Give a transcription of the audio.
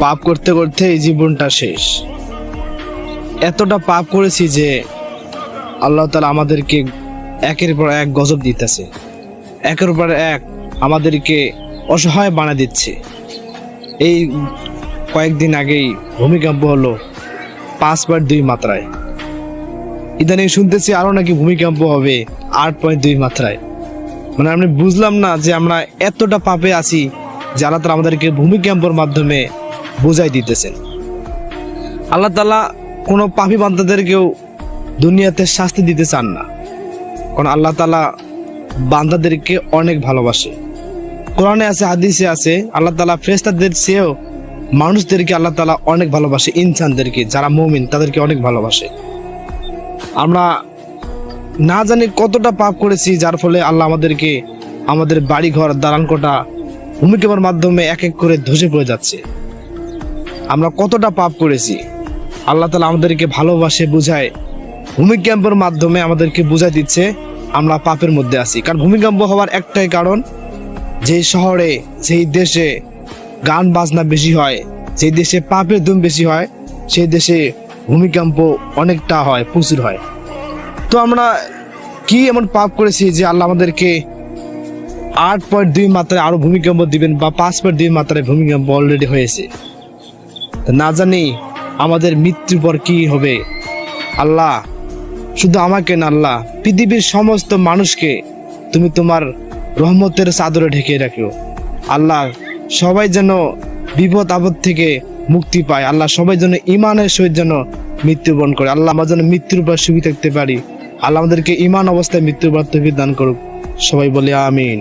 পাপ করতে করতে এই জীবনটা শেষ। এতটা পাপ করেছি যে আল্লাহ তাআলা আমাদেরকে একের পর এক গজব দিতেছে, একের পর এক আমাদেরকে অসহায় বানিয়ে দিচ্ছে। এই কয়েকদিন আগেই ভূমিকম্প হলো 5.2 মাত্রায়। ইদানিং শুনতেছি আরো নাকি ভূমিকম্প হবে 8.2 মাত্রায়। মানে আমি বুঝলাম না যে আমরা এতটা পাপে আছি যে আল্লাহ তাআলা আমাদেরকে ভূমিকম্পের মাধ্যমে বুঝাই দিতেছেন। আল্লাহ তাআলা কোনো পাপী বান্দাদেরকেও দুনিয়াতে শাস্তি দিতে চান না, কারণ আল্লাহ তাআলা বান্দাদেরকে অনেক ভালোবাসে। কোরআনে আছে, হাদিসে আছে, আল্লাহ তাআলা ফেরেশতাদের চেয়েও মানুষদেরকে আল্লাহ তাআলা অনেক ভালোবাসে। ইনসানদেরকে, যারা মুমিন তাদেরকে অনেক ভালোবাসে। আমরা না জানি কতটা পাপ করেছি, যার ফলে আল্লাহ আমাদেরকে আমাদের বাড়ি ঘর দালান কোঠা ভূমিকম্পের মাধ্যমে এক এক করে ধসে পড়ে যাচ্ছে। আমরা কতটা পাপ করেছি, আল্লাহ তাআলা আমাদেরকে ভালোবাসে, বুঝায়। ভূমিকম্পের মাধ্যমে আমাদেরকে বুঝাই দিচ্ছে আমরা পাপের মধ্যে আছি। কারণ ভূমিকম্প হওয়ার একটাই কারণ, যে শহরে, যেই দেশে গান বাজনা বেশি হয়, যেই দেশে পাপের ধুম বেশি হয়, সেই দেশে ভূমিকম্প অনেকটা হয়, প্রচুর হয়। তো আমরা কি এমন পাপ করেছি যে আল্লাহ আমাদেরকে 8.2 মাত্রায় আরো ভূমিকম্প দিবেন, বা 5.2 মাত্রায় ভূমিকম্প অলরেডি হয়েছে। না জানি আমাদের মৃত্যুর পর কি হবে। আল্লাহ, শুধু আমাকে না, আল্লাহ পৃথিবীর সমস্ত মানুষকে তুমি তোমার রহমতের চাদরে ঢেকে রাখো। আল্লাহ, সবাই যেন বিপদ আপদ থেকে মুক্তি পায়। আল্লাহ, সবাই যেন ঈমানের সহিত যেন মৃত্যুবরণ করে। আল্লাহ, আমরা যেন মৃত্যুর পর সুখী থাকতে পারি। আল্লাহ আমাদেরকে ঈমান অবস্থায় মৃত্যুর পর তৌফিক দান করুক। সবাই বলে আমিন।